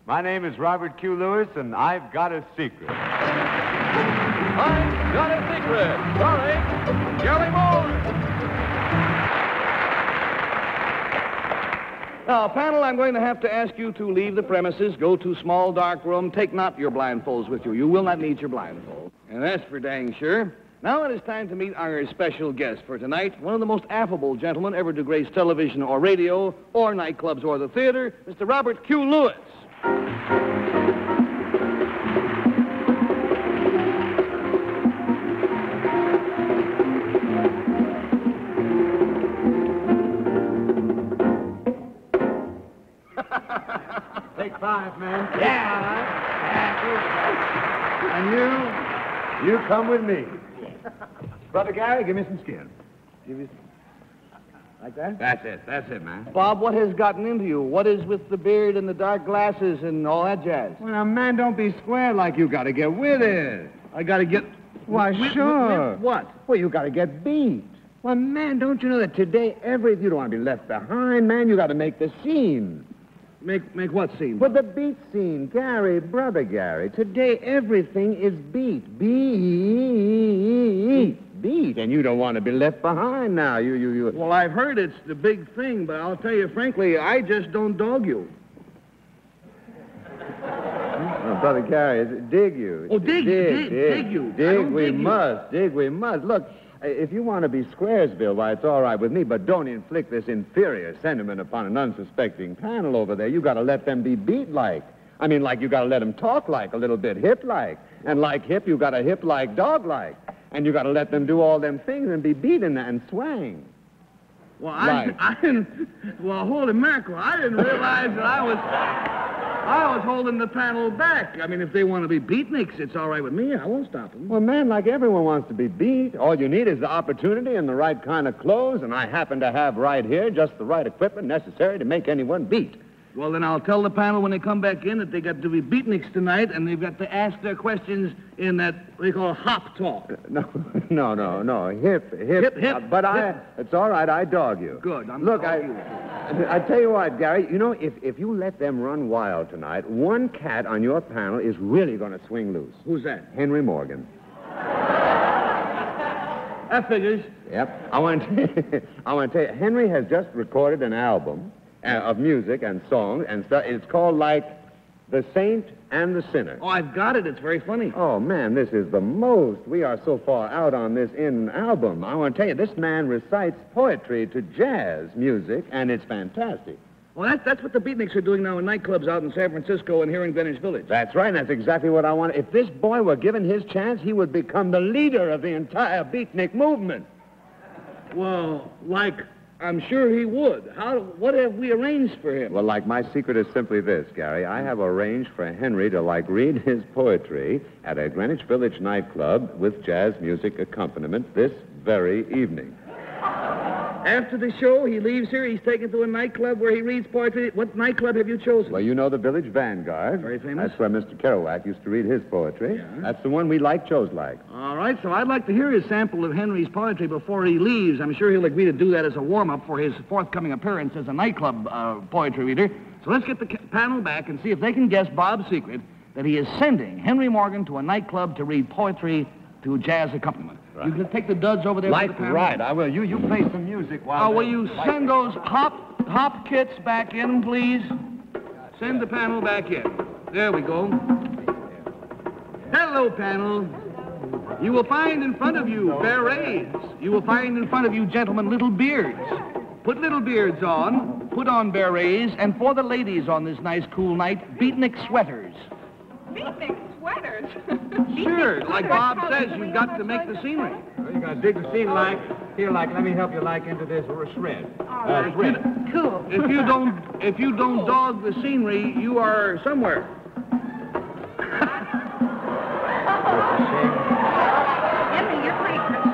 My name is Robert Q. Lewis, and I've got a secret. I've Got a Secret, starring Garry Moore. Now, panel, I'm going to have to ask you to leave the premises, go to small, dark room, take not your blindfolds with you. You will not need your blindfold. And that's for dang sure. Now it is time to meet our special guest for tonight, one of the most affable gentlemen ever to grace television or radio or nightclubs or the theater, Mr. Robert Q. Lewis. Take 5, man. Yeah. And you come with me. Brother Garry, give me some skin. Like that? That's it, man. Bob, what has gotten into you? What is with the beard and the dark glasses and all that jazz? Well, now, man, don't be square like you got to get with it. I got to get... Why, sure. With what? Well, you got to get beat. Well, man, don't you know that today you don't want to be left behind, man. You got to make the scene. Make what scene? Well, the beat scene, Garry, brother Garry. Today everything is beat. Beat. And you don't want to be left behind now. You. Well, I've heard it's the big thing, but I'll tell you frankly, I just don't dog you. Oh, brother Garry, dig you. Oh, dig you. Dig we must. Look, if you want to be Squaresville, why, it's all right with me, but don't inflict this inferior sentiment upon an unsuspecting panel over there. You got to let them be beat-like. I mean, like, you got to let them talk like, a little bit hip-like. And like hip, you got to hip like dog-like. And you got to let them do all them things and be beaten and swang. Well, I didn't... Well, holy mackerel, I didn't realize that I was holding the panel back. I mean, if they want to be beatniks, it's all right with me. I won't stop them. Well, man, like everyone wants to be beat. All you need is the opportunity and the right kind of clothes, and I happen to have right here just the right equipment necessary to make anyone beat. Well, then I'll tell the panel when they come back in that they got to be beatniks tonight, and they've got to ask their questions in that, what they call hop talk. No. Hip. Hip. But hip. It's all right, I dog you. Good. Look, I tell you what, Garry, you know, if you let them run wild tonight, one cat on your panel is really going to swing loose. Who's that? Henry Morgan. That figures. Yep. I want to tell you, Henry has just recorded an album of music and songs and stuff. It's called, like, The Saint and the Sinner. Oh, I've got it. It's very funny. Oh, man, this is the most. We are so far out on this album. I want to tell you, this man recites poetry to jazz music, and it's fantastic. Well, that's what the beatniks are doing now in nightclubs out in San Francisco and here in Greenwich Village. That's right, and that's exactly what I want. If this boy were given his chance, he would become the leader of the entire beatnik movement. Well, like... I'm sure he would. What have we arranged for him? Well, like, my secret is simply this, Garry. I have arranged for Henry to, like, read his poetry at a Greenwich Village nightclub with jazz music accompaniment this very evening. After the show, he leaves here. He's taken to a nightclub where he reads poetry. What nightclub have you chosen? Well, you know the Village Vanguard. Very famous. That's where Mr. Kerouac used to read his poetry. Yeah. That's the one we chose like. All right, so I'd like to hear his sample of Henry's poetry before he leaves. I'm sure he'll agree to do that as a warm-up for his forthcoming appearance as a nightclub poetry reader. So let's get the panel back and see if they can guess Bob's secret that he is sending Henry Morgan to a nightclub to read poetry to jazz accompaniment. Right. You can take the duds over there. Like, with the panel. right, I will. You play some music while... Oh, will you send those hop kits back in, please? Send the panel back in. There we go. Hello, panel. You will find in front of you berets. You will find in front of you, gentlemen, little beards. Put little beards on, put on berets, and for the ladies on this nice, cool night, beatnik sweaters. Beatnik sweaters? Sure, like Bob says, you've got to make the scenery. Well, you got to dig the scene like... Here, like, let me help you like into this shred. All right. Shred. Cool. If you don't dog the scenery, you are somewhere. Henry, you're pretty good.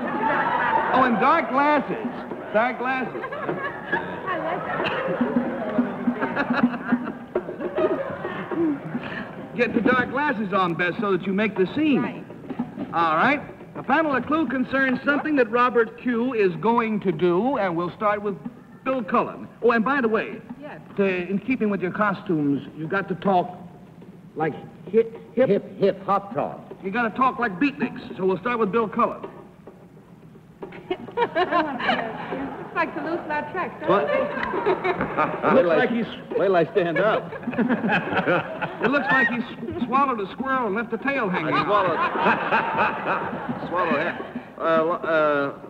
Oh, and dark glasses. Dark glasses. I like that. Get the dark glasses on, Bess, so that you make the scene. Right. All right. The panel of clue concerns something that Robert Q. is going to do, and we'll start with Bill Cullen. Oh, and by the way, Yes. in keeping with your costumes, you've got to talk Like hip? Hip, hop talk. You got to talk like Beatniks, so we'll start with Bill Cullen. Looks like to loosen our tracks, What? doesn't It looks like he's... Wait till I stand up. It looks like he swallowed a squirrel and left the tail hanging out. Swallow it.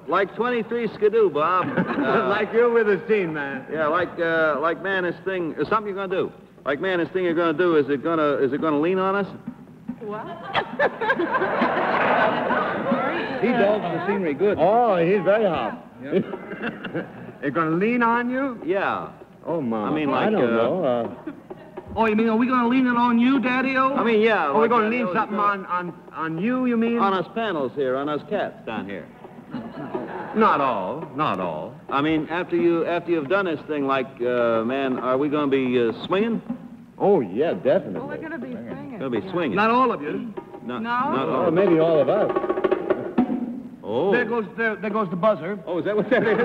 Like 23 skidoo, Bob. Like you're with the scene, man. Yeah, like man, this thing. Something you're gonna do. Like man, this thing you're gonna do. Is it gonna lean on us? What? He dogs the scenery good. Oh, he's very hot. They're going to lean on you? Yeah. Oh, Mom. I mean, I like, don't know. Oh, you mean, are we going to lean it on you, Daddy-O? I mean, yeah. Are we going to lean something on you, you mean? On us panels here, on us cats down here. Not all. Not all. I mean, after you've done this thing, like, man, are we going to be swinging? Oh, yeah, definitely. Oh, we're going to be singing. Going to be swinging. Not all of you. No? Not all. Oh, maybe all of us. Oh. There goes the buzzer. Oh, is that what that is?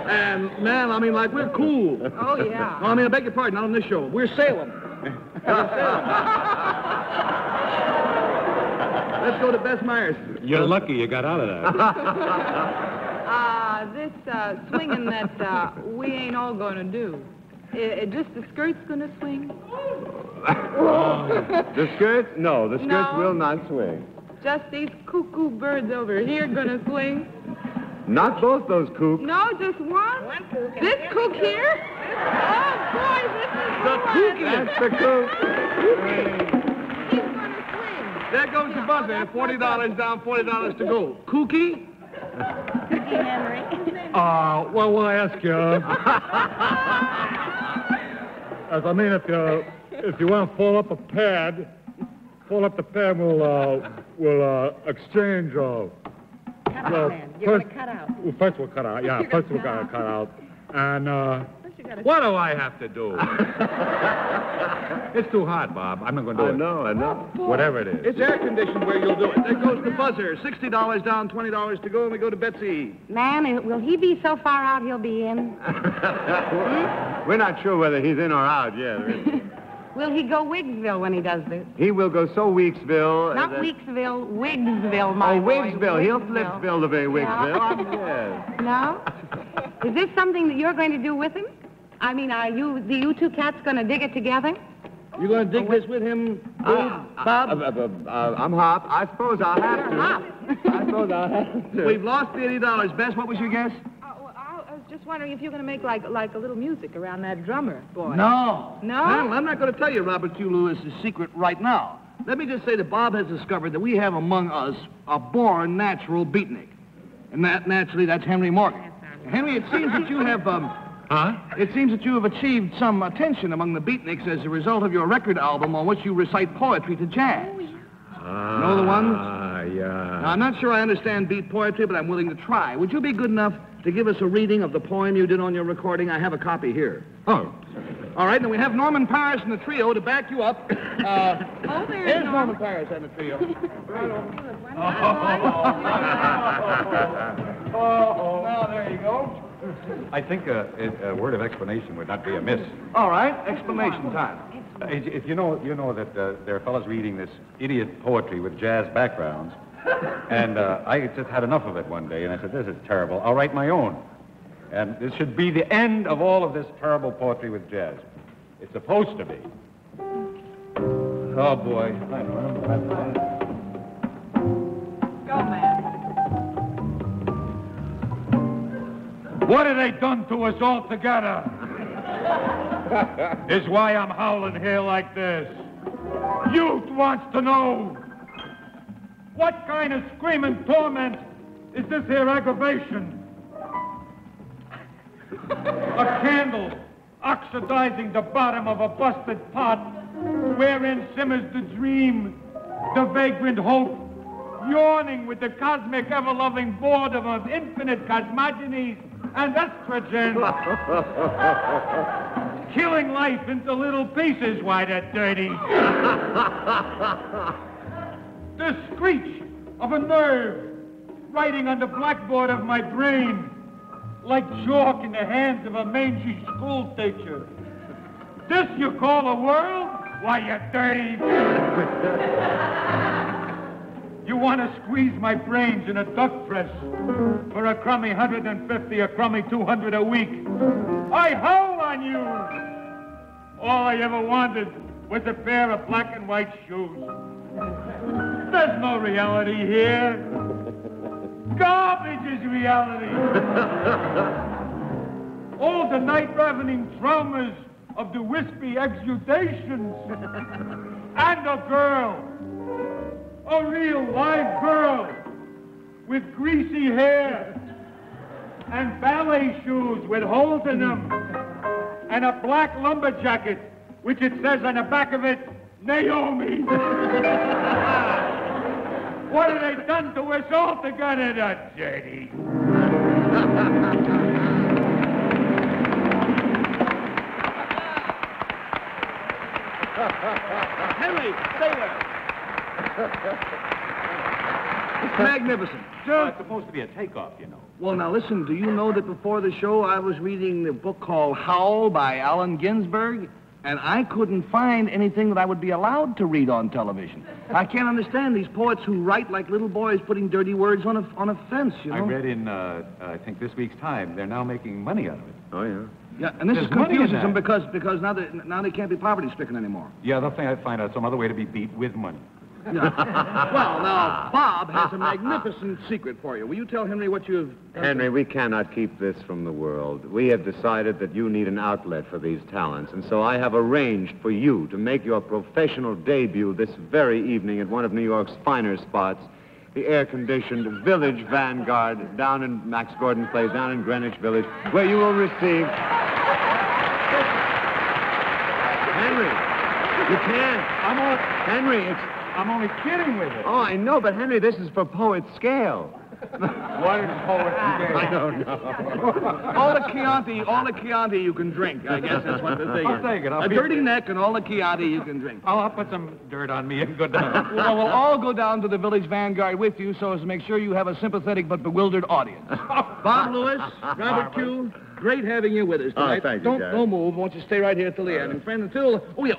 And, man, I mean, like, we're cool. Oh, yeah. No, I mean, I beg your pardon, not on this show. We're Salem. Let's go to Bess Myerson. You're lucky you got out of that. This swinging that we ain't all going to do. Just the skirt's going to swing? The skirts? No, the skirts No. will not swing. Just these cuckoo birds over here going to swing? Not both those coops. No, just one? One cook. This cook here? Oh, boy, this is the one. That's the coop. He's going to swing. There goes the buzzer. $40 down, $40 to go. Kooky? Cookie Henry. What will I ask you? As I mean, if you want to fold up the pad, we'll exchange. Cut out, man. You're going to cut out. Well, first we'll cut out. Yeah, first we'll cut out. And what do I have to do? It's too hot, Bob. I'm not going to do it. I know. Whatever it is. It's air conditioned where you'll do it. There goes the buzzer. $60 down, $20 to go, and we go to Betsy. Man, will he be so far out he'll be in? We're not sure whether he's in or out yet. Will he go Wiggsville when he does this? He will go so Weeksville. Not Weeksville, Wiggsville, my boy. Wiggsville. He'll flipsville to be Wiggsville. Yes. No? Is this something that you're going to do with him? I mean, are you two cats going to dig it together? You going to dig this with him, Bob? I'm Hop. I suppose I'll have to. Hop. I suppose I'll have to. We've lost the $80. Bess, what was your guess? Well, I was just wondering if you're going to make like a little music around that drummer, boy. No. No? Well, I'm not going to tell you Robert Q. Lewis's secret right now. Let me just say that Bob has discovered that we have among us a born natural beatnik. And naturally, that's Henry Morgan. Henry, it seems that you have, It seems that you have achieved some attention among the beatniks as a result of your record album on which you recite poetry to jazz. Know the ones? Yeah. Now, I'm not sure I understand beat poetry, but I'm willing to try. Would you be good enough to give us a reading of the poem you did on your recording? I have a copy here. Oh. All right, then we have Norman Paris and the trio to back you up. Here's Norman. Norman Paris and the trio. Now, there you go. I think a word of explanation would not be amiss. All right, explanation time. If you know that there are fellows reading this idiot poetry with jazz backgrounds, and I just had enough of it one day, and I said, this is terrible. I'll write my own. And this should be the end of all of this terrible poetry with jazz. It's supposed to be. Oh, boy. I remember that. Go, man. What have they done to us all together? Is why I'm howling here like this. Youth wants to know, what kind of screaming torment is this here aggravation? A candle oxidizing the bottom of a busted pot wherein simmers the dream, the vagrant hope, yawning with the cosmic ever-loving boredom of infinite cosmogonies and estrogen, killing life into little pieces, why they're dirty. The screech of a nerve writing on the blackboard of my brain like chalk in the hands of a mangy school teacher. This you call a world? Why, you dirty... You want to squeeze my brains in a duck press for a crummy 150, a crummy 200 a week. I howl on you. All I ever wanted was a pair of black and white shoes. There's no reality here. Garbage is reality. All the night-ravening traumas of the wispy exudations. And a girl. A real live girl with greasy hair and ballet shoes with holes in them and a black lumberjacket, which it says on the back of it, Naomi. What have they done to us all together, the dirty? Henry, stay there. It's magnificent. It's supposed to be a takeoff, you know. Well, now listen, do you know that before the show I was reading a book called Howl by Allen Ginsberg, and I couldn't find anything that I would be allowed to read on television. I can't understand these poets who write like little boys putting dirty words on a fence, you know? I read in, I think this week's Time, they're now making money out of it. Oh, yeah. Yeah, and this There's is confuses money in them that. because now they can't be poverty-stricken anymore. Yeah, they'll find out some other way to be beat with money. Yeah. Well, now, Bob has a magnificent secret for you. Will you tell Henry what you've done? Henry, we cannot keep this from the world. We have decided that you need an outlet for these talents, and so I have arranged for you to make your professional debut this very evening at one of New York's finer spots, the air-conditioned Village Vanguard down in Max Gordon's place, down in Greenwich Village, where you will receive... Henry, you can't. Henry, I'm only kidding with it. Oh, I know, but Henry, this is for poet scale. What is poet scale? I don't know. all the Chianti you can drink. I guess that's what they're thinking. I'll take it. A dirty neck and all the Chianti you can drink. I'll put some dirt on me and go down. Well, we'll all go down to the Village Vanguard with you so as to make sure you have a sympathetic but bewildered audience. Bob Lewis, Robert Q., great having you with us tonight. thank you, Garry. Don't move. I want you to stay right here till the end. And friend,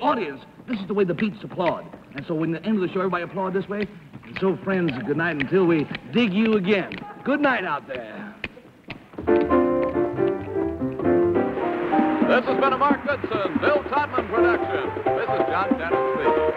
audience, this is the way the Beats applaud. And so when the end of the show, everybody applaud this way. And so, friends, good night until we dig you again. Good night out there. This has been a Mark Goodson, Bill Todman production. This is John Dennis speaking.